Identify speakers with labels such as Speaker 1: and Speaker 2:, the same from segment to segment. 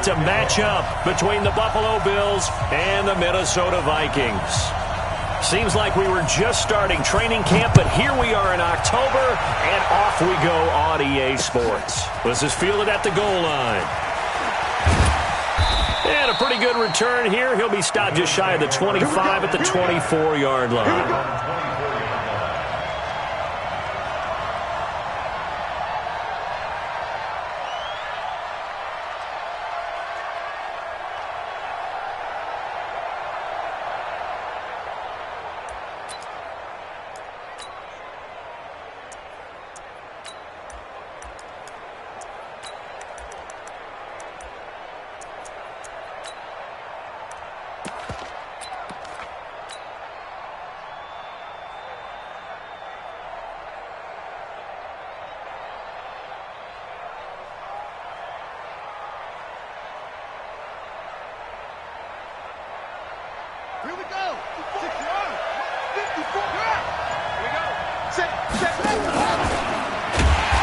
Speaker 1: To match up between the Buffalo Bills and the Minnesota Vikings. Seems like we were just starting training camp, but here we are in October, and off we go on EA Sports. This is fielded at the goal line. And a pretty good return here. He'll be stopped just shy of the 25 at the 24-yard line.
Speaker 2: Here we go. 54. 54. Here we go. Set.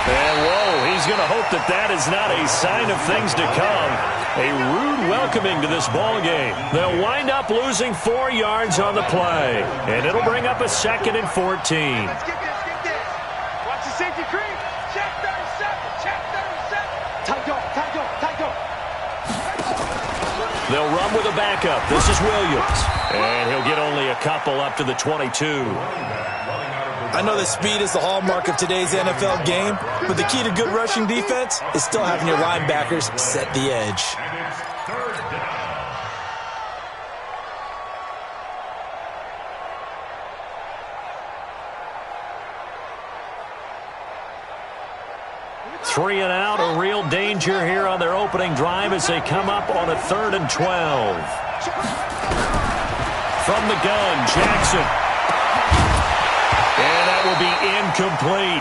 Speaker 1: And whoa, he's going to hope that that is not a sign of things to come. A rude welcoming to this ball game. They'll wind up losing 4 yards on the play. And it'll bring up a 2nd and 14.
Speaker 2: Let's get this. Watch the safety creep. Check 37. Check 37. Tight go.
Speaker 1: They'll run with a backup. This is Williams. And he'll get only a couple up to the 22.
Speaker 3: I know that speed is the hallmark of today's NFL game, but the key to good rushing defense is still having your linebackers set the edge.
Speaker 1: Three and out, a real danger here on their opening drive as they come up on a 3rd and 12. From the gun, Jackson. And that will be incomplete.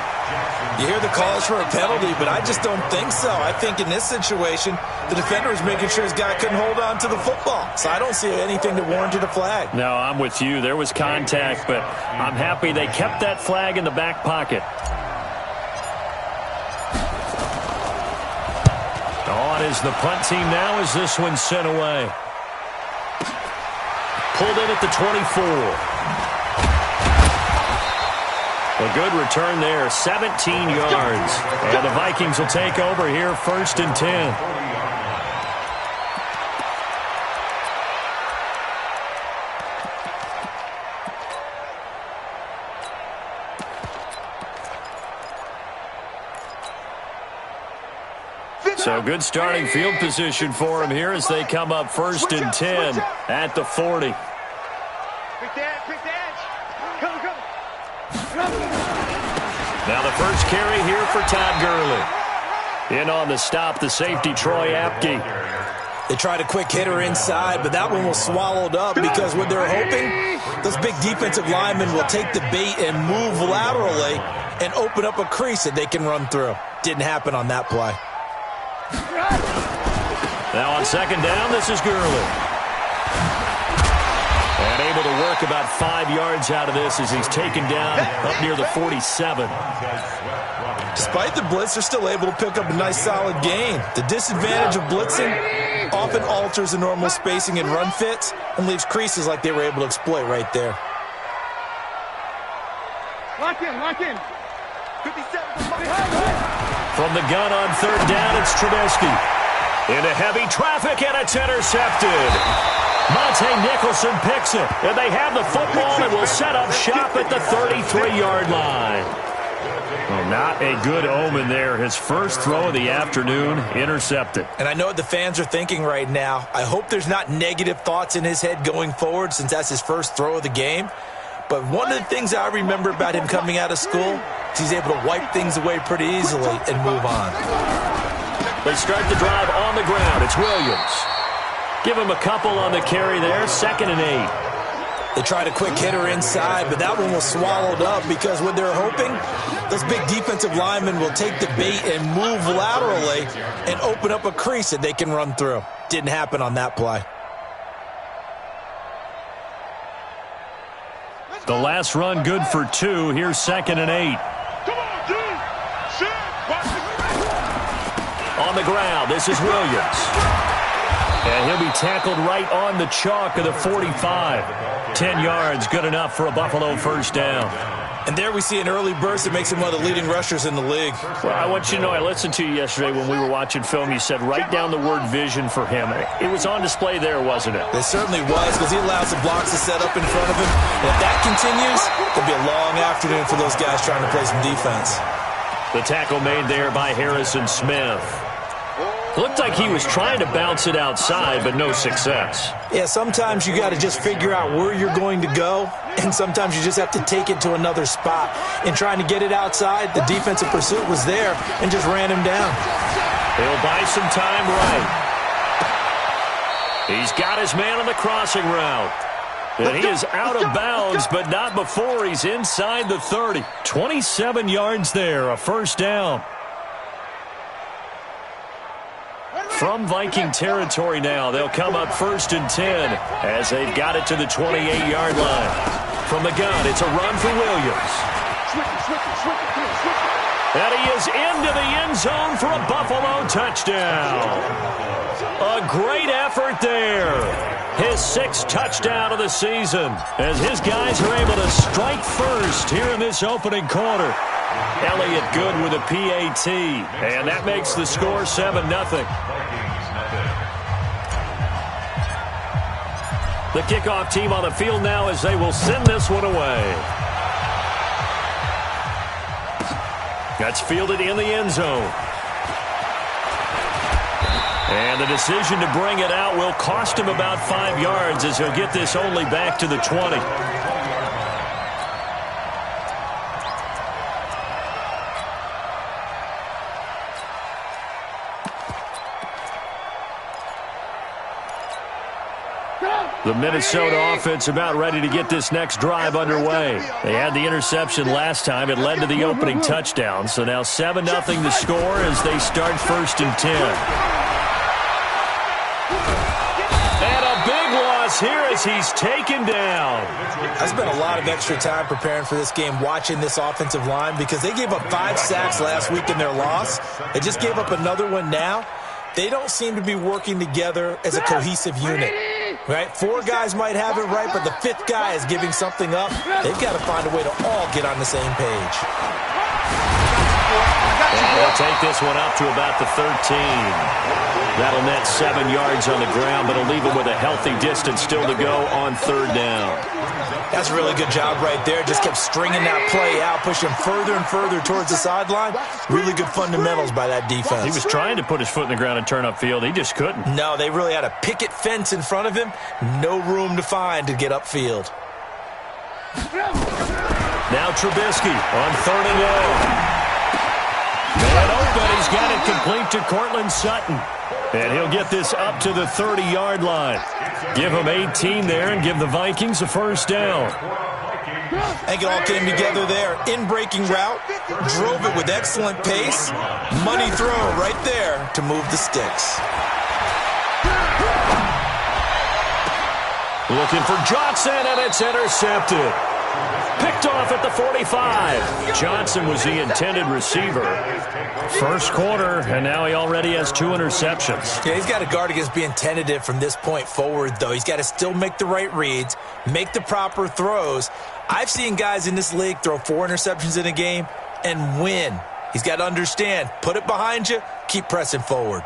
Speaker 3: You hear the calls for a penalty, but I just don't think so. I think in this situation, the defender was making sure his guy couldn't hold on to the football. So I don't see anything that warranted a flag.
Speaker 1: No, I'm with you. There was contact, but I'm happy they kept that flag in the back pocket. On is the punt team now as this one's sent away. Pulled in at the 24. A good return there, 17 yards. And the Vikings will take over here, 1st and 10. So good starting field position for him here as they come up 1st and 10 at the 40.
Speaker 2: Quick dash. Come.
Speaker 1: Now the first carry here for Todd Gurley. In on the stop, the safety, Troy Apke.
Speaker 3: They tried a quick hitter inside, but that one was swallowed up because what they're hoping, those big defensive linemen will take the bait and move laterally and open up a crease that they can run through. Didn't happen on that play.
Speaker 1: Now on 2nd down, this is Gurley. And able to work about 5 yards out of this as he's taken down up near the 47.
Speaker 3: Despite the blitz, they're still able to pick up a nice solid gain. The disadvantage of blitzing often alters the normal spacing and run fits and leaves creases like they were able to exploit right there.
Speaker 2: Lock in. 57.
Speaker 1: From the gun on 3rd down, it's Trubisky. Into heavy traffic, and it's intercepted. Monte Nicholson picks it, and they have the football and will set up shop at the 33-yard line. Well, not a good omen there. His first throw of the afternoon intercepted.
Speaker 3: And I know what the fans are thinking right now. I hope there's not negative thoughts in his head going forward since that's his first throw of the game. But one of the things I remember about him coming out of school is he's able to wipe things away pretty easily and move on.
Speaker 1: They start the drive on the ground. It's Williams. Give him a couple on the carry there. 2nd and 8.
Speaker 3: They tried a quick hitter inside, but that one was swallowed up because what they're hoping, those big defensive linemen will take the bait and move laterally and open up a crease that they can run through. Didn't happen on that play.
Speaker 1: The last run good for 2. Here's 2nd and 8.
Speaker 2: Come on, dude.
Speaker 1: On the ground, this is Williams. he'll be tackled right on the chalk of the 45. 10 yards, good enough for a Buffalo first down.
Speaker 3: And there we see an early burst that makes him one of the leading rushers in the league.
Speaker 1: Well, I want you to know, I listened to you yesterday when we were watching film. You said write down the word vision for him. It was on display there, wasn't it?
Speaker 3: It certainly was, because he allows the blocks to set up in front of him. And if that continues, it'll be a long afternoon for those guys trying to play some defense.
Speaker 1: The tackle made there by Harrison Smith. Looked like he was trying to bounce it outside, but no success.
Speaker 3: Yeah, sometimes you got to just figure out where you're going to go, and sometimes you just have to take it to another spot. In trying to get it outside, the defensive pursuit was there and just ran him down.
Speaker 1: He'll buy some time right. He's got his man on the crossing route. And he is out of bounds, but not before he's inside the 30. 27 yards there, a first down. From Viking territory now, they'll come up 1st and 10 as they've got it to the 28-yard line. From the gun, it's a run for Williams. And he is into the end zone for a Buffalo touchdown. A great effort there. His 6th touchdown of the season as his guys are able to strike first here in this opening quarter. Elliott good with a PAT, and that makes the score 7-0. The kickoff team on the field now as they will send this one away. That's fielded in the end zone. And the decision to bring it out will cost him about 5 yards as he'll get this only back to the 20. The Minnesota offense about ready to get this next drive underway. They had the interception last time. It led to the opening touchdown. So now 7-0 the score as they start 1st and 10. And a big loss here as he's taken down.
Speaker 3: I spent a lot of extra time preparing for this game watching this offensive line because they gave up 5 sacks last week in their loss. They just gave up another one now. They don't seem to be working together as a cohesive unit. Right? 4 guys might have it right, but the 5th guy is giving something up. They've got to find a way to all get on the same page.
Speaker 1: And they'll take this one up to about the 13. That'll net 7 yards on the ground, but it'll leave them with a healthy distance still to go on 3rd down.
Speaker 3: That's a really good job right there. Just kept stringing that play out, pushing further and further towards the sideline. Really good fundamentals by that defense.
Speaker 1: He was trying to put his foot in the ground and turn upfield. He just couldn't.
Speaker 3: No, they really had a picket fence in front of him. No room to find to get upfield.
Speaker 1: Now Trubisky on 3rd and long. Man open, he's got it complete to Cortland Sutton. And he'll get this up to the 30-yard line. Give him 18 there and give the Vikings a first down.
Speaker 3: I think it all came together there. In-breaking route, drove it with excellent pace. Money throw right there to move the sticks.
Speaker 1: Looking for Johnson, and it's intercepted. Picked off at the 45. Johnson was the intended receiver. First quarter, and now he already has 2 interceptions.
Speaker 3: Yeah, he's got to guard against being tentative from this point forward, though. He's got to still make the right reads, make the proper throws. I've seen guys in this league throw 4 interceptions in a game and win. He's got to understand, put it behind you, keep pressing forward.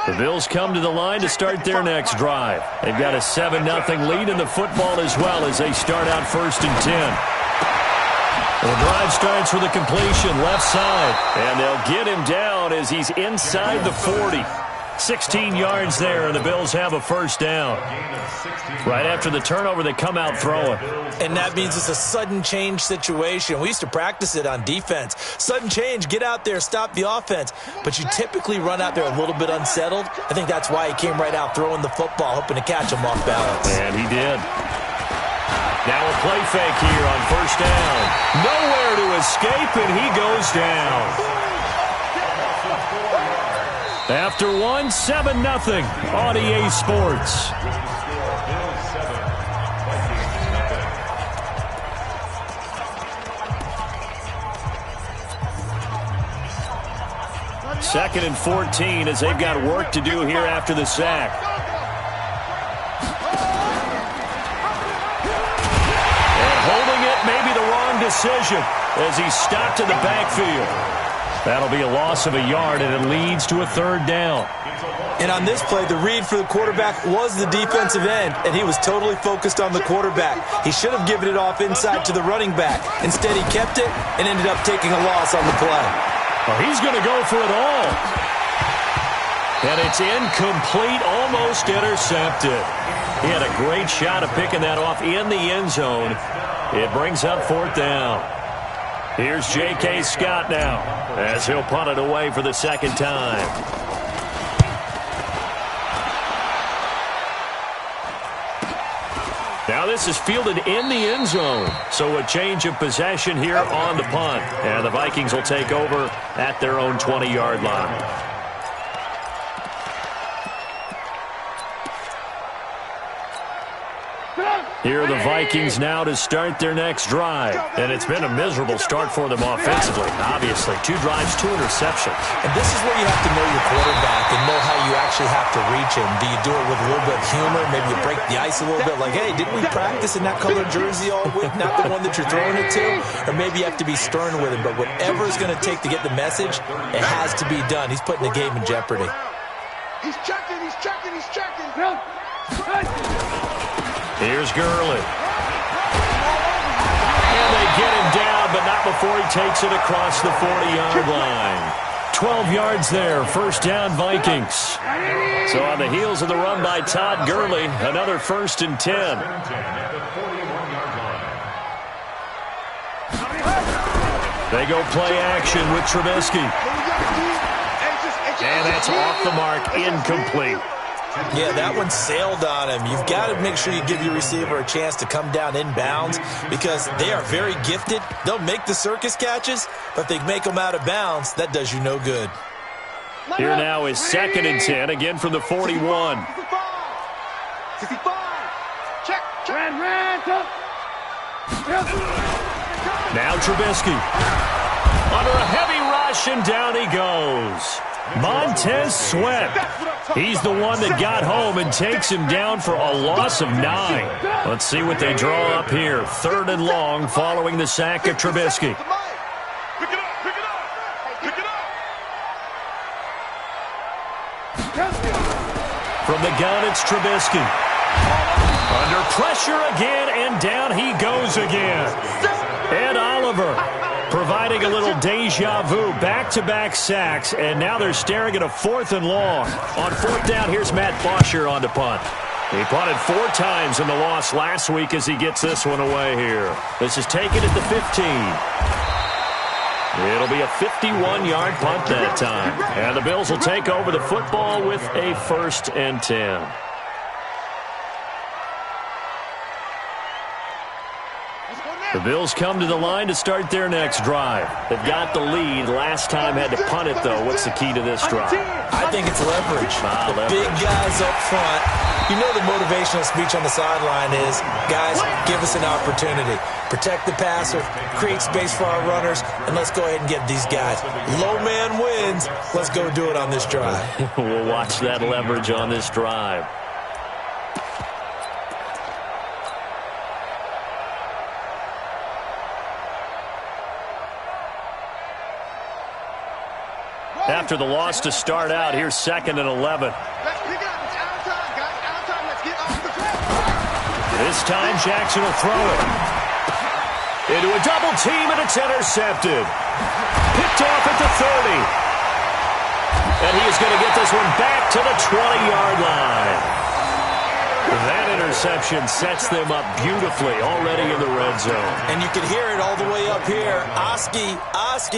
Speaker 1: The Bills come to the line to start their next drive. They've got a 7-0 lead in the football as well as they start out 1st and 10. The drive starts with a completion left side, and they'll get him down as he's inside the 40. 16 yards there, and the Bills have a first down. Right after the turnover, they come out throwing.
Speaker 3: And that means it's a sudden change situation. We used to practice it on defense. Sudden change, get out there, stop the offense. But you typically run out there a little bit unsettled. I think that's why he came right out throwing the football, hoping to catch him off balance.
Speaker 1: And he did. Now a play fake here on first down. Nowhere to escape, and he goes down. After 7-0 on EA Sports. 2nd and 14 as they've got work to do here after the sack. And holding it may be the wrong decision as he's stopped in the backfield. That'll be a loss of a yard, and it leads to a 3rd down.
Speaker 3: And on this play, the read for the quarterback was the defensive end, and he was totally focused on the quarterback. He should have given it off inside to the running back. Instead, he kept it and ended up taking a loss on the play.
Speaker 1: Well, he's going to go for it all. And it's incomplete, almost intercepted. He had a great shot of picking that off in the end zone. It brings up 4th down. Here's J.K. Scott now as he'll punt it away for the 2nd time. Now this is fielded in the end zone. So a change of possession here on the punt. And the Vikings will take over at their own 20-yard line. Here are the Vikings now to start their next drive. And it's been a miserable start for them offensively. Obviously, 2 drives, 2 interceptions.
Speaker 3: And this is where you have to know your quarterback and know how you actually have to reach him. Do you do it with a little bit of humor? Maybe you break the ice a little bit. Like, hey, didn't we practice in that colored jersey all week? Not the one that you're throwing it to? Or maybe you have to be stern with him. But whatever it's going to take to get the message, it has to be done. He's putting the game in jeopardy.
Speaker 2: He's checking, he's checking, he's checking.
Speaker 1: Here's Gurley. And they get him down, but not before he takes it across the 40-yard line. 12 yards there, 1st down Vikings. So on the heels of the run by Todd Gurley, another 1st and 10. They go play action with Trubisky. And that's off the mark, incomplete.
Speaker 3: Yeah, that one sailed on him. You've got to make sure you give your receiver a chance to come down inbounds because they are very gifted. They'll make the circus catches, but if they make them out of bounds, that does you no good.
Speaker 1: Here now is 2nd and 10, again from the 41.
Speaker 2: 65. Check.
Speaker 1: Now Trubisky. Under a heavy rush, and down he goes. Montez Sweat. He's the one that got home and takes him down for a loss of 9. Let's see what they draw up here. 3rd and long following the sack of Trubisky.
Speaker 2: Pick it up.
Speaker 1: From the gun, it's Trubisky. Under pressure again, and down he goes again. Ed Oliver providing a little deja vu, back-to-back sacks, and now they're staring at a 4th and long. On 4th down, here's Matt Bosher on the punt. He punted 4 times in the loss last week as he gets this one away here. This is taken at the 15. It'll be a 51-yard punt that time. And the Bills will take over the football with a 1st and 10. The Bills come to the line to start their next drive. They've got the lead. Last time had to punt it, though. What's the key to this drive?
Speaker 3: I think it's leverage.
Speaker 1: Leverage.
Speaker 3: Big guys up front. You know the motivational speech on the sideline is, guys, give us an opportunity. Protect the passer, create space for our runners, and let's go ahead and get these guys. Low man wins. Let's go do it on this drive.
Speaker 1: We'll watch that leverage on this drive. After the loss to start out, here's 2nd and 11.
Speaker 2: Let's pick it up. It's out of time, guys. Out of time. Let's get off the track.
Speaker 1: This time, Jackson will throw it. Into a double team, and it's intercepted. Picked off at the 30. And he is going to get this one back to the 20-yard line. That interception sets them up beautifully already in the red zone.
Speaker 3: And you can hear it all the way up here. Oski,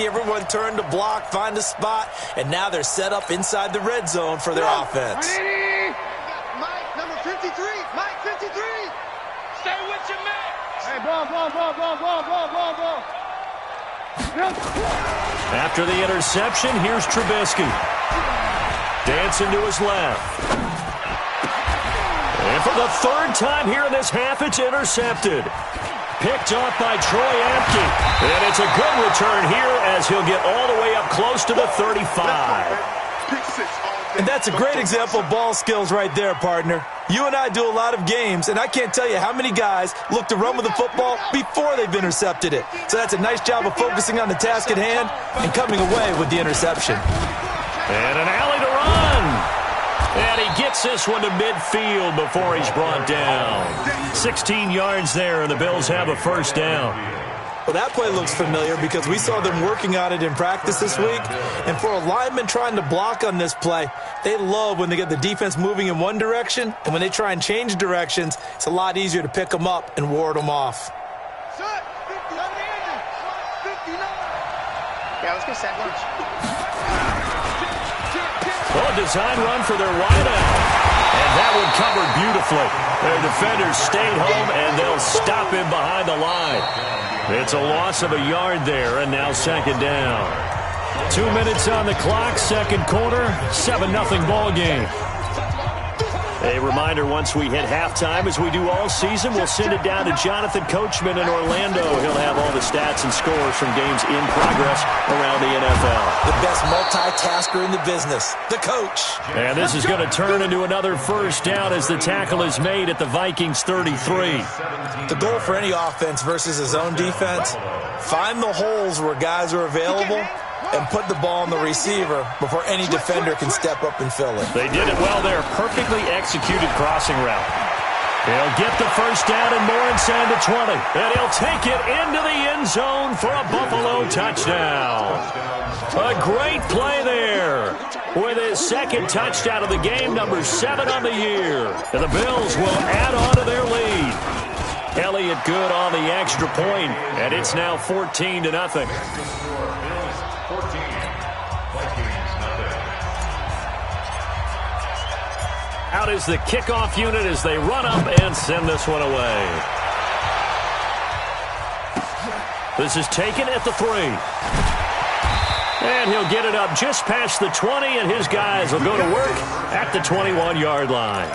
Speaker 3: everyone turned to block, find a spot, and now they're set up inside the red zone for their offense.
Speaker 2: Mike, number 53. Mike, 53. Stay with your man. Hey, ball.
Speaker 1: After the interception, here's Trubisky. Dancing to his left. And for the 3rd time here in this half, it's intercepted. Picked off by Troy Apke. And it's a good return here as he'll get all the way up close to the 35.
Speaker 3: And that's a great example of ball skills right there, partner. You and I do a lot of games, and I can't tell you how many guys look to run with the football before they've intercepted it. So that's a nice job of focusing on the task at hand and coming away with the interception.
Speaker 1: And an alley to run. And he gets this one to midfield before he's brought down. 16 yards there, and the Bills have a first down.
Speaker 3: Well, that play looks familiar because we saw them working on it in practice this week. And for a lineman trying to block on this play, they love when they get the defense moving in one direction. And when they try and change directions, it's a lot easier to pick them up and ward them off.
Speaker 2: Yeah, let's go set lunch.
Speaker 1: Well, a design run for their wideout. And that one covered beautifully. Their defenders stayed home, and they'll stop him behind the line. It's a loss of a yard there, and now second down. 2 minutes on the clock, second quarter, 7-0 ball game. A reminder, once we hit halftime, as we do all season, we'll send it down to Jonathan Coachman in Orlando. He'll have all the stats and scores from games in progress around the NFL.
Speaker 3: The best multitasker in the business, the coach.
Speaker 1: And this is going to turn into another first down as the tackle is made at the Vikings 33.
Speaker 3: The goal for any offense versus his own defense, find the holes where guys are available and put the ball on the receiver before any defender can step up and fill it.
Speaker 1: They did it well there. Perfectly executed crossing route. He'll get the first down and more inside the 20. And he'll take it into the end zone for a Buffalo touchdown. A great play there. With his second touchdown of the game, number 7 on the year. And the Bills will add on to their lead. Elliott good on the extra point, and it's now 14-0. Out is the kickoff unit as they run up and send this one away. This is taken at the 3. And he'll get it up just past the 20, and his guys will go to work at the 21-yard line.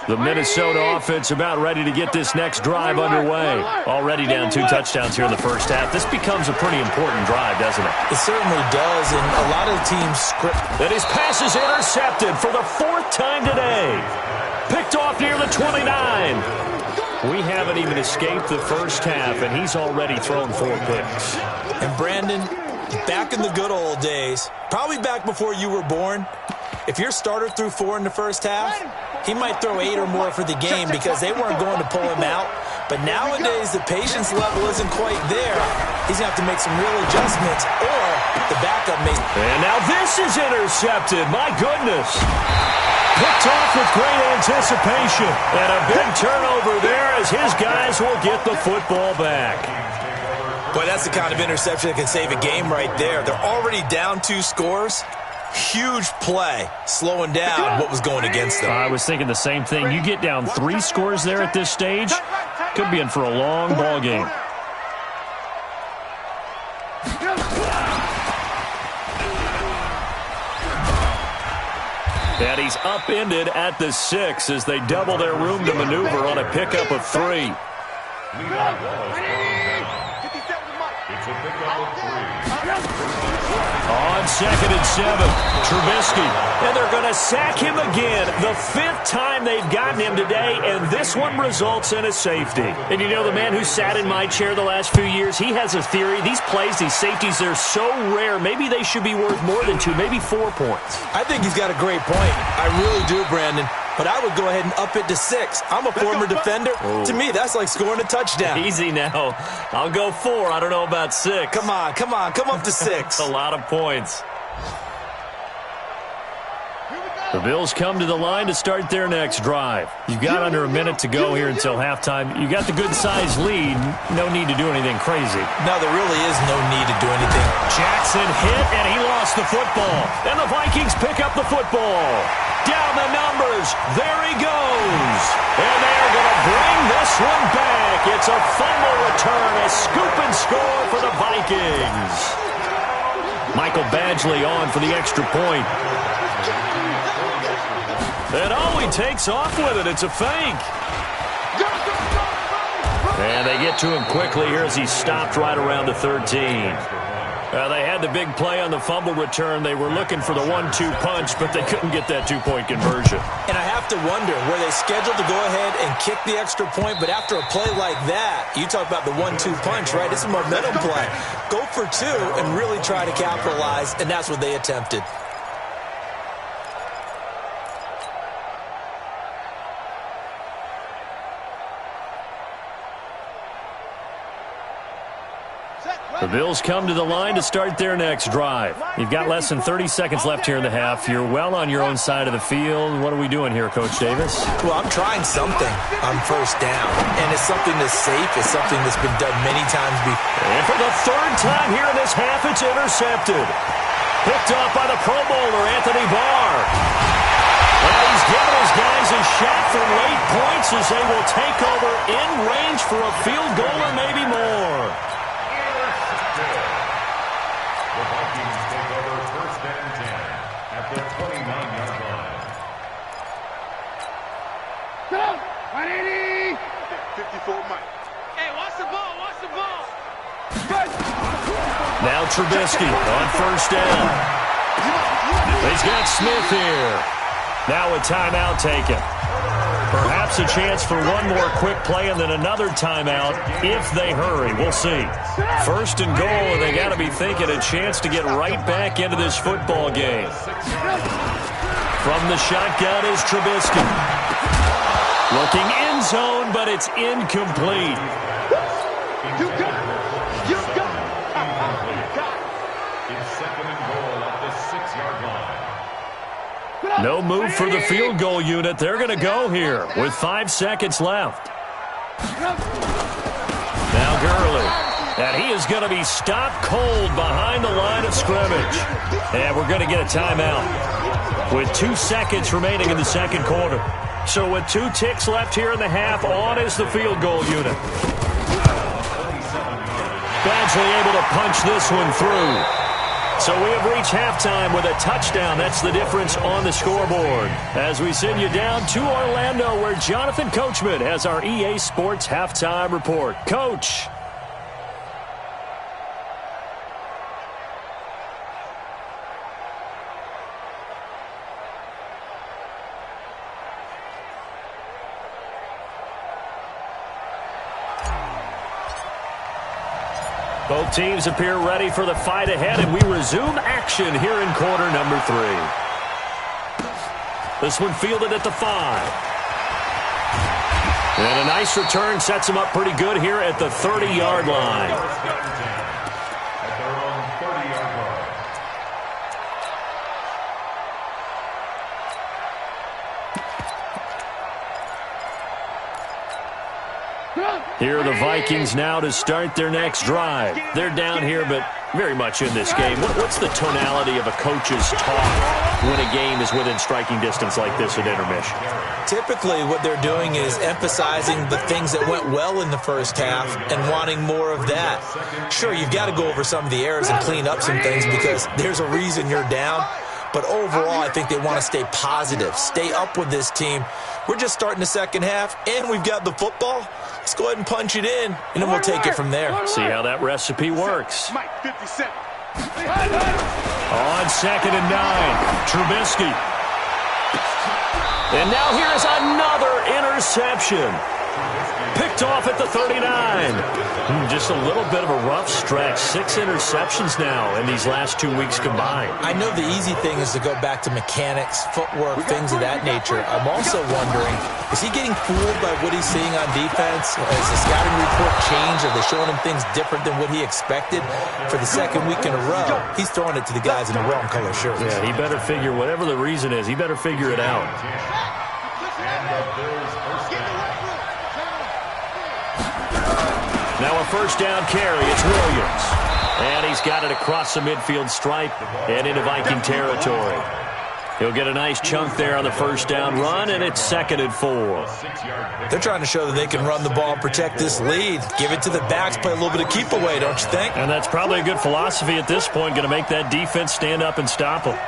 Speaker 1: The Minnesota offense about ready to get this next drive underway. Already down 2 touchdowns here in the first half. This becomes a pretty important drive, doesn't it?
Speaker 3: It certainly does, and a lot of the teams script.
Speaker 1: And his pass is intercepted for the 4th time today. Picked off near the 29. We haven't even escaped the first half, and he's already thrown 4 picks.
Speaker 3: And Brandon, back in the good old days, probably back before you were born, if your starter threw 4 in the first half, he might throw 8 or more for the game because they weren't going to pull him out. But nowadays, the patience level isn't quite there. He's going to have to make some real adjustments, or the backup may.
Speaker 1: And now this is intercepted. My goodness. Picked off with great anticipation. And a big turnover there as his guys will get the football back.
Speaker 3: Boy, that's the kind of interception that can save a game right there. They're already down 2 scores. Huge play, slowing down what was going against them.
Speaker 1: I was thinking the same thing. You get down 3 scores there at this stage, could be in for a long ball game. And he's upended at the 6 as they double their room to maneuver on a pickup of 3.
Speaker 2: It's a pickup of 3.
Speaker 1: On 2nd and 7, Trubisky. And they're going to sack him again. The 5th time they've gotten him today, and this one results in a safety. And you know, the man who sat in my chair the last few years, he has a theory. These plays, these safeties, they're so rare. Maybe they should be worth more than 2, maybe 4 points.
Speaker 3: I think he's got a great point. I really do, Brandon. But I would go ahead and up it to 6. I'm a former defender. To me, that's like scoring a touchdown.
Speaker 1: Easy now. I'll go 4. I don't know about 6.
Speaker 3: Come on. Come up to 6.
Speaker 1: A lot of points. The Bills come to the line to start their next drive. You've got under a minute to go here until halftime. You got the good-sized lead. No need to do anything crazy.
Speaker 3: No, there really is no need to do anything.
Speaker 1: Jackson hit, and he lost the football. And the Vikings pick up the football. Down the numbers. There he goes. And they're going to bring this one back. It's a fumble return, a scoop and score for the Vikings. Michael Badgley on for the extra point. And oh, he takes off with it. It's a fake. And they get to him quickly here as he stopped right around the 13. They had the big play on the fumble return. They were looking for the 1-2 punch, but they couldn't get that two-point conversion.
Speaker 3: And I have to wonder, were they scheduled to go ahead and kick the extra point? But after a play like that, you talk about the 1-2 punch, right? It's a momentum play. Go for two and really try to capitalize, and that's what they attempted.
Speaker 1: The Bills come to the line to start their next drive. You've got less than 30 seconds left here in the half. You're well on your own side of the field. What are we doing here, Coach Davis?
Speaker 3: Well, I'm trying something on first down, and it's something that's safe. It's something that's been done many times before.
Speaker 1: And for the third time here in this half, it's intercepted. Picked off by the Pro Bowler, Anthony Barr. And he's giving his guys a shot for late points as they will take over in range for a field goal or maybe more.
Speaker 4: The Vikings take over first and 10 at the 29-yard line.
Speaker 2: Go! 180! 54 Mike. Hey, watch the ball, watch the ball.
Speaker 1: Now Trubisky on first down. He's got Smith here. Now a timeout taken. Perhaps a chance for one more quick play and then another timeout if they hurry. We'll see. First and goal, and they got to be thinking a chance to get right back into this football game. From the shotgun is Trubisky. Looking end zone, but it's incomplete.
Speaker 2: You got it! You got it!
Speaker 4: It's second and goal at the 6-yard line.
Speaker 1: No move for the field goal unit. They're going to go here with 5 seconds left. Now Gurley. And he is going to be stopped cold behind the line of scrimmage. And we're going to get a timeout with 2 seconds remaining in the second quarter. So with 2 ticks left here in the half, on is the field goal unit. Badgley able to punch this one through. So we have reached halftime with a touchdown. That's the difference on the scoreboard. As we send you down to Orlando, where Jonathan Coachman has our EA Sports halftime report. Coach. Both teams appear ready for the fight ahead, and we resume action here in quarter number 3. This one fielded at the 5. And a nice return sets him up pretty good here at the 30-yard line.
Speaker 4: At their own 30-yard line.
Speaker 1: Here are the Vikings now to start their next drive. They're down here, but very much in this game. What's the tonality of a coach's talk when a game is within striking distance like this at intermission?
Speaker 3: Typically, what they're doing is emphasizing the things that went well in the first half and wanting more of that. Sure, you've got to go over some of the errors and clean up some things because there's a reason you're down. But overall, I think they want to stay positive, stay up with this team. We're just starting the second half, and we've got the football. Let's go ahead and punch it in, and then we'll take it from there.
Speaker 1: See how that recipe works.
Speaker 2: Mike, 57.
Speaker 1: On second and 9, Trubisky. And now here's another interception. Picked off at the 39. Just a little bit of a rough stretch. 6 interceptions now in these last 2 weeks combined.
Speaker 3: I know the easy thing is to go back to mechanics, footwork, things of that nature. I'm also wondering, is he getting fooled by what he's seeing on defense? Has the scouting report changed? Are they showing him things different than what he expected? For the second week in a row, he's throwing it to the guys in the wrong color shirts.
Speaker 1: Yeah, he better figure, whatever the reason is, he better figure it out. Now a first down carry. It's Williams. And he's got it across the midfield stripe and into Viking territory. He'll get a nice chunk there on the first down run, and it's 2nd and 4.
Speaker 3: They're trying to show that they can run the ball and protect this lead. Give it to the backs, play a little bit of keep away, don't you think?
Speaker 1: And that's probably a good philosophy at this point, going to make that defense stand up and stop them.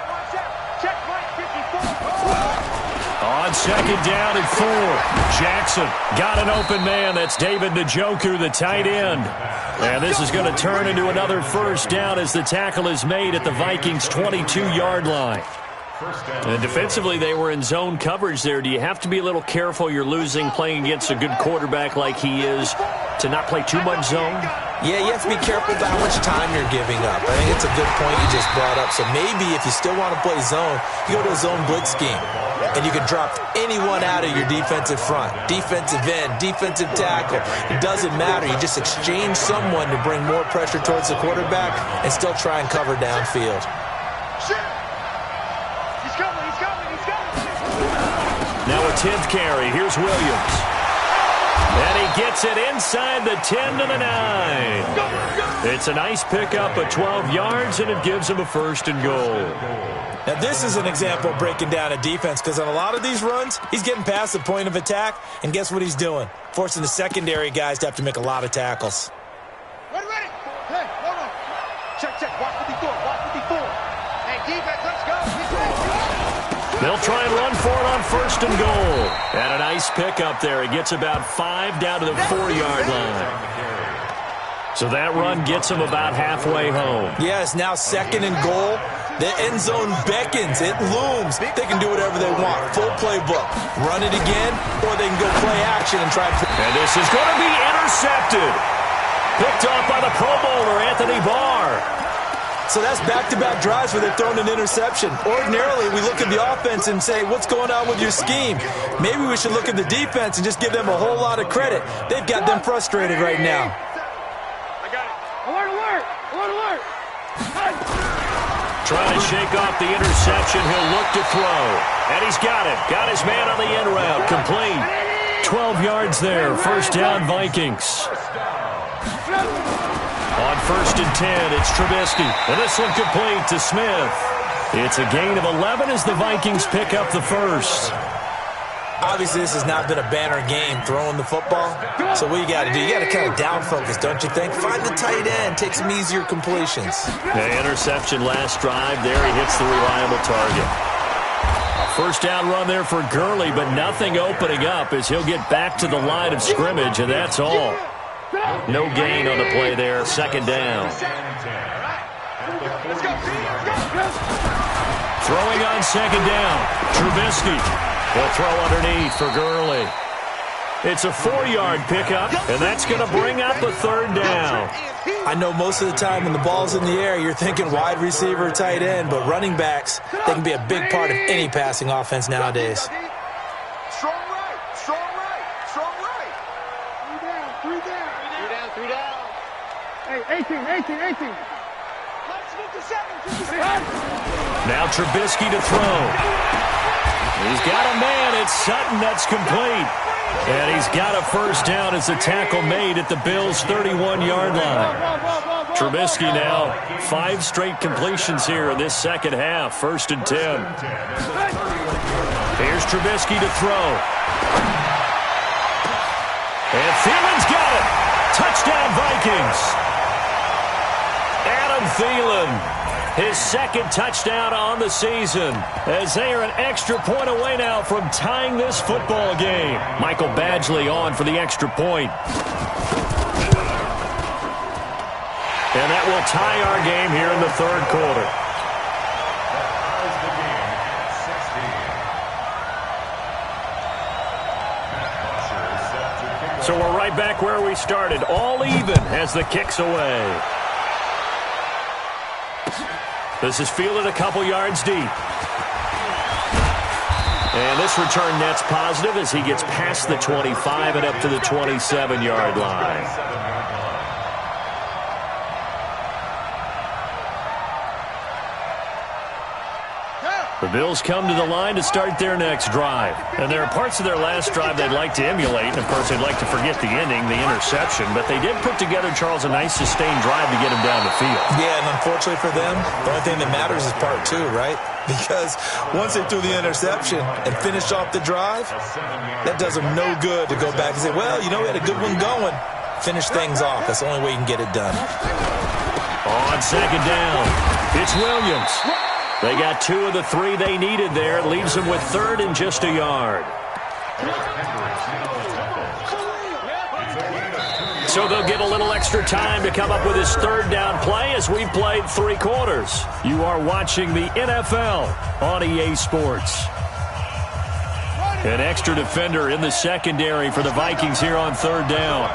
Speaker 1: On second down and 4, Jackson got an open man. That's David Njoku, the tight end. And this is going to turn into another first down as the tackle is made at the Vikings' 22-yard line. And defensively, they were in zone coverage there. Do you have to be a little careful you're losing playing against a good quarterback like he is to not play too much zone?
Speaker 3: Yeah, you have to be careful about how much time you're giving up. I think it's a good point you just brought up. So maybe if you still want to play zone, you go to a zone blitz scheme. And you can drop anyone out of your defensive front. Defensive end, defensive tackle. It doesn't matter. You just exchange someone to bring more pressure towards the quarterback and still try and cover downfield.
Speaker 1: Now a 10th carry. Here's Williams. And he gets it inside the 10 to the 9. It's a nice pickup of 12 yards, and it gives him a 1st and goal.
Speaker 3: Now, this is an example of breaking down a defense because on a lot of these runs, he's getting past the point of attack, and guess what he's doing? Forcing the secondary guys to have to make a lot of tackles.
Speaker 2: Ready. Hey, hold on. Check. Watch what he's doing. Hey, defense, let's go.
Speaker 1: They'll try and run for it on 1st and goal. And a nice pickup there. He gets about 5 down to the 4-yard line. So that run gets him about halfway home.
Speaker 3: Yeah, it's now 2nd and goal. The end zone beckons. It looms. They can do whatever they want. Full playbook. Run it again, or they can go play action and try.
Speaker 1: And this is going to be intercepted. Picked off by the Pro Bowler, Anthony Barr.
Speaker 3: So that's back-to-back drives where they've thrown an interception. Ordinarily, we look at the offense and say, what's going on with your scheme? Maybe we should look at the defense and just give them a whole lot of credit. They've got them frustrated right now.
Speaker 2: I got it. Alert.
Speaker 1: Trying to shake off the interception. He'll look to throw. And he's got it. Got his man on the end route. Complete. 12 yards there. 1st down, Vikings. On 1st and 10, it's Trubisky. And this one complete to Smith. It's a gain of 11 as the Vikings pick up the 1st.
Speaker 3: Obviously, this has not been a banner game throwing the football. So what you got to do, you got to kind of down focus, don't you think? Find the tight end, take some easier completions.
Speaker 1: The interception last drive. There he hits the reliable target. A 1st down run there for Gurley, but nothing opening up as he'll get back to the line of scrimmage, and that's all. No gain on the play there. 2nd down. Throwing on 2nd down. Trubisky. He'll throw underneath for Gurley. It's a 4-yard pickup, and that's going to bring up a 3rd down.
Speaker 3: I know most of the time when the ball's in the air, you're thinking wide receiver, tight end, but running backs, they can be a big part of any passing offense nowadays.
Speaker 2: Strong right. Three down. Hey, 18. Let's get to 7.
Speaker 1: Now Trubisky to throw. He's got a man. It's Sutton. That's complete. And he's got a 1st down as the tackle made at the Bills' 31-yard line. Trubisky now 5 straight completions here in this 2nd half. 1st and 10. Here's Trubisky to throw. And Thielen's got it. Touchdown, Vikings. Adam Thielen, his 2nd touchdown on the season, as they are an extra point away now from tying this football game. Michael Badgley on for the extra point. And that will tie our game here in the 3rd quarter. So we're right back where we started, all even as the kick's away. This is fielded a couple yards deep. And this return net's positive as he gets past the 25 and up to the 27-yard line. The Bills come to the line to start their next drive. And there are parts of their last drive they'd like to emulate. And, of course, they'd like to forget the ending, the interception. But they did put together, Charles, a nice sustained drive to get him down the field.
Speaker 3: Yeah, and unfortunately for them, the only thing that matters is part 2, right? Because once they threw the interception and finished off the drive, that does them no good to go back and say, well, you know, we had a good one going. Finish things off. That's the only way you can get it done.
Speaker 1: On 2nd down, it's Williams. They got 2 of the 3 they needed there. It leaves them with 3rd and just a yard. So they'll get a little extra time to come up with his 3rd down play as we've played 3 quarters. You are watching the NFL on EA Sports. An extra defender in the secondary for the Vikings here on 3rd down.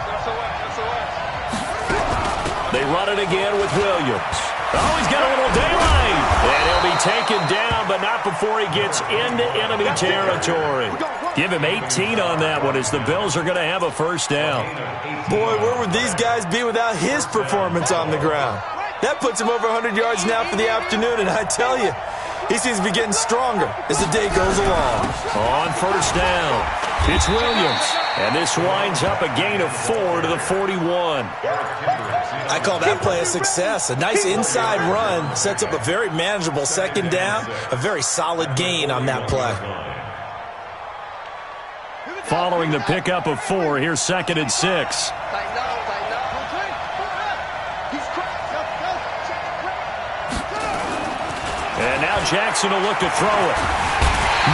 Speaker 1: They run it again with Williams. Oh, he's got a little daylight. And he'll be taken down, but not before he gets into enemy territory. Give him 18 on that one as the Bills are going to have a 1st down.
Speaker 3: Boy, where would these guys be without his performance on the ground? That puts him over 100 yards now for the afternoon, and I tell you, he seems to be getting stronger as the day goes along.
Speaker 1: On 1st down, it's Williams. And this winds up a gain of 4 to the 41.
Speaker 3: I call that play a success. A nice inside run sets up a very manageable 2nd down. A very solid gain on that play.
Speaker 1: Following the pickup of 4, here's 2nd and 6. And now Jackson will look to throw it.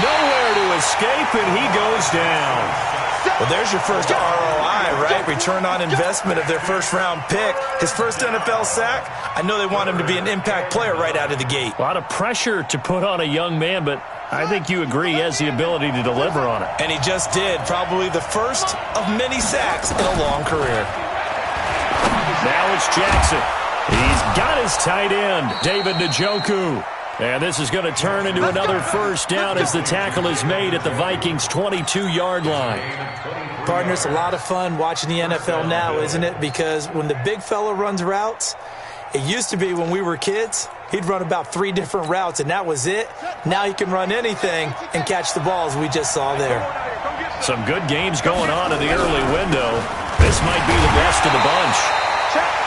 Speaker 1: Nowhere to escape, and he goes down.
Speaker 3: Well, there's your first ROI, right? Return on investment of their 1st-round pick. His first NFL sack. I know they want him to be an impact player right out of the gate.
Speaker 1: A lot of pressure to put on a young man, but I think you agree he has the ability to deliver on it.
Speaker 3: And he just did. Probably the first of many sacks in a long career.
Speaker 1: Now it's Jackson. He's got his tight end, David Njoku. And this is going to turn into another 1st down as the tackle is made at the Vikings' 22-yard line.
Speaker 3: Partner, it's a lot of fun watching the NFL now, isn't it? Because when the big fella runs routes, it used to be when we were kids, he'd run about 3 different routes, and that was it. Now he can run anything and catch the balls we just saw there.
Speaker 1: Some good games going on in the early window. This might be the best of the bunch.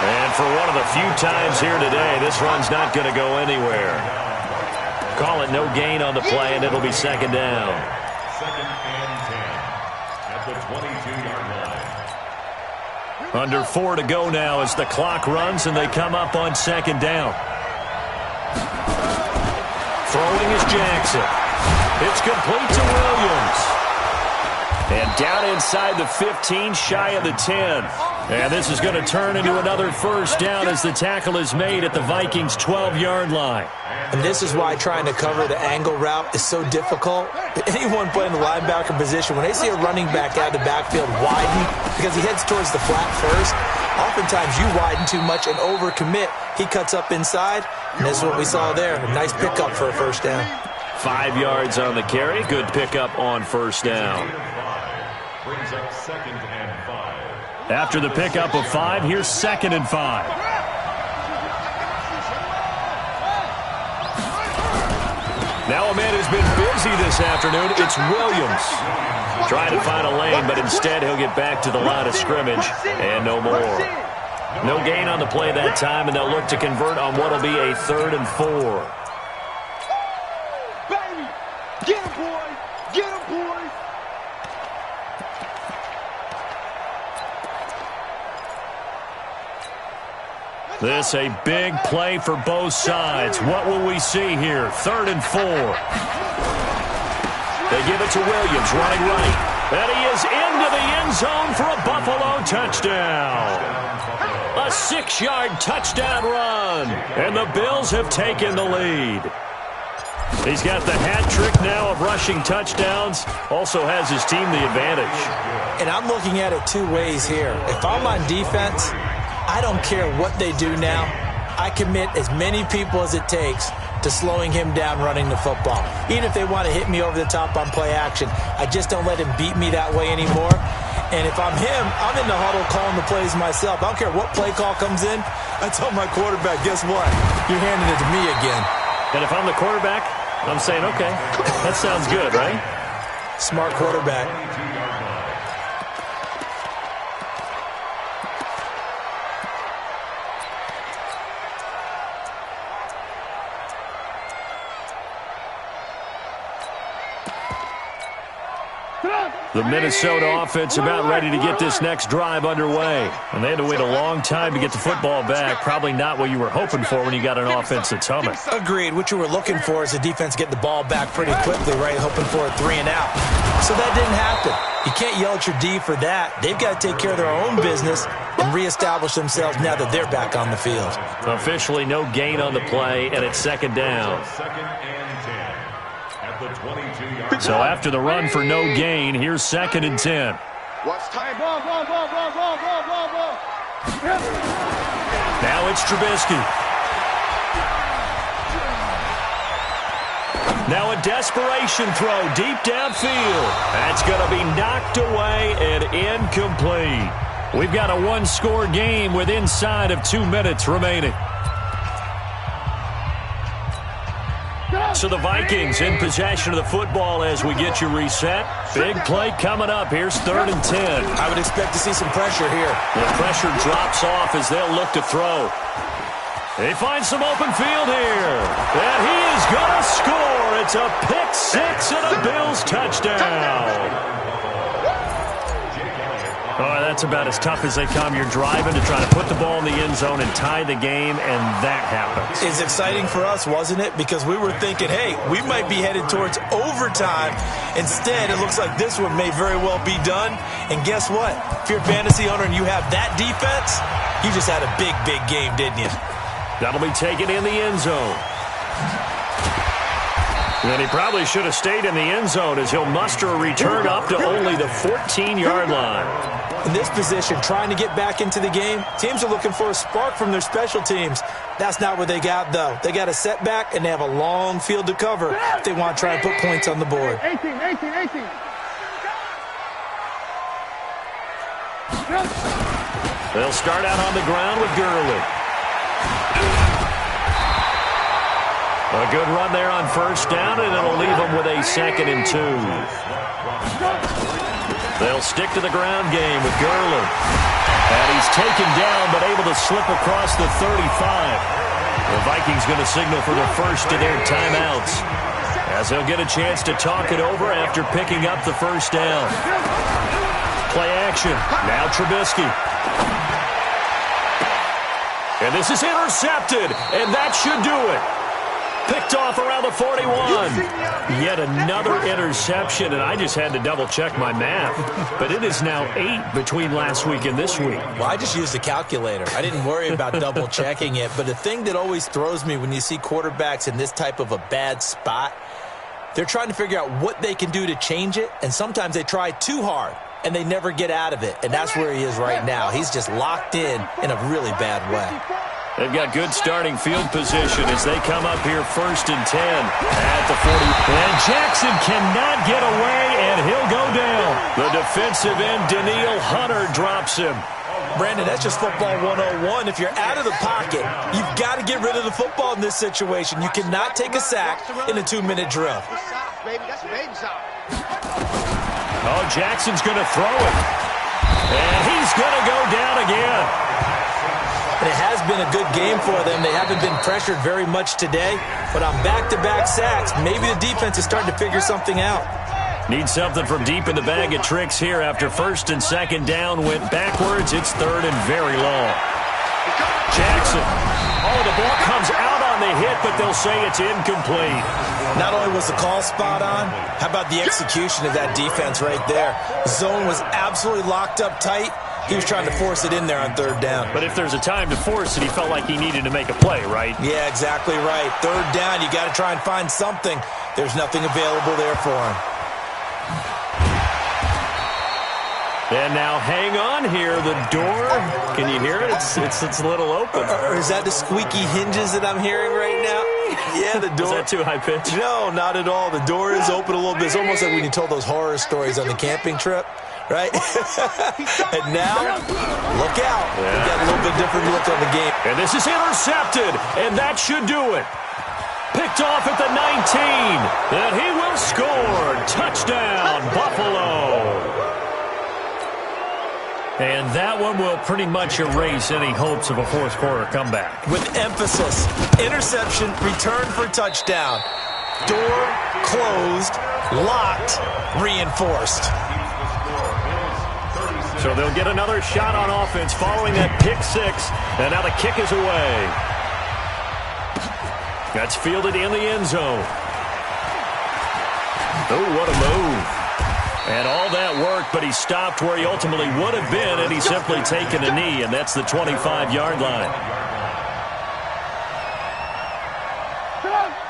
Speaker 1: And for one of the few times here today, this run's not going to go anywhere. Call it no gain on the play, and it'll be 2nd down.
Speaker 4: 2nd and 10 at the 22-yard line.
Speaker 1: Under 4 to go now as the clock runs, and they come up on 2nd down. Throwing is Jackson. It's complete to Williams. And down inside the 15, shy of the 10. And this is going to turn into another 1st down as the tackle is made at the Vikings' 12-yard line.
Speaker 3: And this is why trying to cover the angle route is so difficult. Anyone playing the linebacker position, when they see a running back out of the backfield widen, because he heads towards the flat first, oftentimes you widen too much and overcommit. He cuts up inside, and this is what we saw there. A nice pickup for a 1st down.
Speaker 1: 5 yards on the carry. Good pickup on 1st down.
Speaker 4: Brings up 2nd and 5.
Speaker 1: After the pickup of 5, here's 2nd and 5. Now a man who's been busy this afternoon, it's Williams. Trying to find a lane, but instead he'll get back to the line of scrimmage and no more. No gain on the play that time, and they'll look to convert on what will be a 3rd and 4.
Speaker 2: Baby, get him, boy. Get him, boy.
Speaker 1: This a big play for both sides. What will we see here? 3rd and 4. They give it to Williams, running right. And he is into the end zone for a Buffalo touchdown. A 6-yard touchdown run. And the Bills have taken the lead. He's got the hat trick now of rushing touchdowns. Also has his team the advantage.
Speaker 3: And I'm looking at it 2 ways here. If I'm on defense, I don't care what they do now. I commit as many people as it takes to slowing him down running the football. Even if they want to hit me over the top on play action, I just don't let him beat me that way anymore. And if I'm him, I'm in the huddle calling the plays myself. I don't care what play call comes in. I tell my quarterback, guess what? You're handing it to me again.
Speaker 1: And if I'm the quarterback, I'm saying, okay, that sounds good, right?
Speaker 3: Smart quarterback.
Speaker 2: Come on.
Speaker 1: The Minnesota offense about ready to get this next drive underway. And they had to wait a long time to get the football back. Probably not what you were hoping for when you got an offense that's humming.
Speaker 3: Agreed. What you were looking for is the defense get the ball back pretty quickly, right? Hoping for a 3 and out. So that didn't happen. You can't yell at your D for that. They've got to take care of their own business and reestablish themselves now that they're back on the field.
Speaker 1: Officially no gain on the play, and it's second down.
Speaker 4: Second and 10 at the 22-yard
Speaker 1: So after the run for no gain, here's second and 10.
Speaker 2: Watch time. Ball.
Speaker 1: Now it's Trubisky. Now a desperation throw deep downfield. That's going to be knocked away and incomplete. We've got a one-score game with inside of 2 minutes remaining. So the Vikings in possession of the football as we get you reset. Big play coming up. Here's 3rd and 10.
Speaker 3: I would expect to see some pressure here.
Speaker 1: The pressure drops off as they'll look to throw. They find some open field here. And he is going to score. It's a pick six and a Bills touchdown. Oh, that's about as tough as they come. You're driving to try to put the ball in the end zone and tie the game, and that happens.
Speaker 3: It's exciting for us, wasn't it? Because we were thinking, hey, we might be headed towards overtime. Instead, it looks like this one may very well be done. And guess what? If you're a fantasy owner and you have that defense, you just had a big, big game, didn't you?
Speaker 1: That'll be taken in the end zone. And he probably should have stayed in the end zone as he'll muster a return up to only the 14-yard line.
Speaker 3: In this position, trying to get back into the game, teams are looking for a spark from their special teams. That's not what they got, though. They got a setback, and they have a long field to cover if they want to try and put points on the board.
Speaker 2: 18.
Speaker 1: They'll start out on the ground with Gurley. A good run there on first down, and it'll leave them with a 2nd and 2. They'll stick to the ground game with Gurley. And he's taken down, but able to slip across the 35. The Vikings going to signal for the first of their timeouts, as they'll get a chance to talk it over after picking up the first down. Play action. Now Trubisky. And this is intercepted, and that should do it. Picked off around the 41. Yet another interception, and I just had to double-check my math. But it is now 8 between last week and this week.
Speaker 3: Well, I just used a calculator. I didn't worry about double-checking it. But the thing that always throws me when you see quarterbacks in this type of a bad spot, they're trying to figure out what they can do to change it, and sometimes they try too hard, and they never get out of it. And that's where he is right now. He's just locked in a really bad way.
Speaker 1: They've got good starting field position as they come up here 1st and 10 at the 40. And Jackson cannot get away, and he'll go down. The defensive end, Daniil Hunter, drops him.
Speaker 3: Brandon, that's just football 101. If you're out of the pocket, you've got to get rid of the football in this situation. You cannot take a sack in a 2-minute drill.
Speaker 1: Oh, Jackson's going to throw it. And he's going to go down again.
Speaker 3: And it has been a good game for them. They haven't been pressured very much today, but on back-to-back sacks, maybe the defense is starting to figure something out.
Speaker 1: Need something from deep in the bag of tricks here after 1st and 2nd down went backwards. It's 3rd and very long. Jackson. Oh, the ball comes out on the hit, but they'll say it's incomplete.
Speaker 3: Not only was the call spot on, how about the execution of that defense right there? The zone was absolutely locked up tight. He was trying to force it in there on 3rd down.
Speaker 1: But if there's a time to force it, he felt like he needed to make a play, right?
Speaker 3: Yeah, exactly right. 3rd down, you got to try and find something. There's nothing available there for him.
Speaker 1: And now hang on here. The door, can you hear it? It's a little open.
Speaker 3: Or is that the squeaky hinges that I'm hearing right now? Yeah, the door.
Speaker 1: Is that too high pitch?
Speaker 3: No, not at all. The door is open a little bit. It's almost like when you told those horror stories on the camping trip. Right? And now, look out. We got a little bit different look on the game.
Speaker 1: And this is intercepted, and that should do it. Picked off at the 19, and he will score. Touchdown, Buffalo. And that one will pretty much erase any hopes of a fourth-quarter comeback.
Speaker 3: With emphasis, interception, return for touchdown. Door closed, locked, reinforced.
Speaker 1: So they'll get another shot on offense following that pick six. And now the kick is away. That's fielded in the end zone. Oh, what a move. And all that worked, but he stopped where he ultimately would have been, and he's simply taken a knee, and that's the 25-yard line.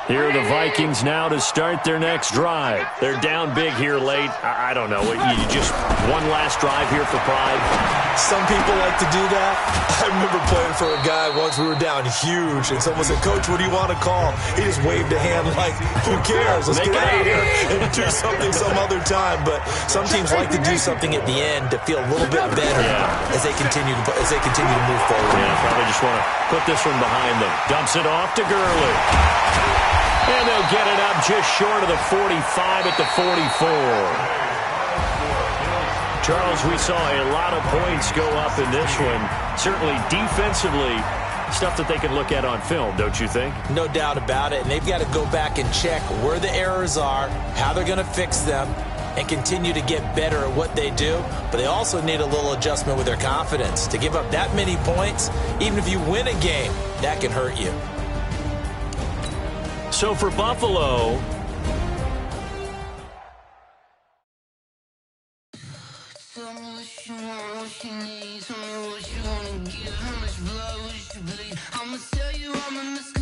Speaker 1: Here are the Vikings now to start their next drive. They're down big here late. I don't know. You just one last drive here for pride?
Speaker 3: Some people like to do that. I remember playing for a guy once. We were down huge, and someone said, "Coach, what do you want to call?" He just waved a hand like, who cares? Let's get out of here and do something some other time. But some teams like to do something at the end to feel a little bit better as they continue to move forward.
Speaker 1: Yeah, probably just want to put this one behind them. Dumps it off to Gurley. And they'll get it up just short of the 45 at the 44. Charles, we saw a lot of points go up in this one. Certainly defensively, stuff that they can look at on film, don't you think?
Speaker 3: No doubt about it. And they've got to go back and check where the errors are, how they're going to fix them, and continue to get better at what they do. But they also need a little adjustment with their confidence. To give up that many points, even if you win a game, that can hurt you.
Speaker 1: So for Buffalo,
Speaker 5: tell me what you want, what you need. Tell me what you wanna give. How much blood would you bleed? I'ma tell you I'm a misconception.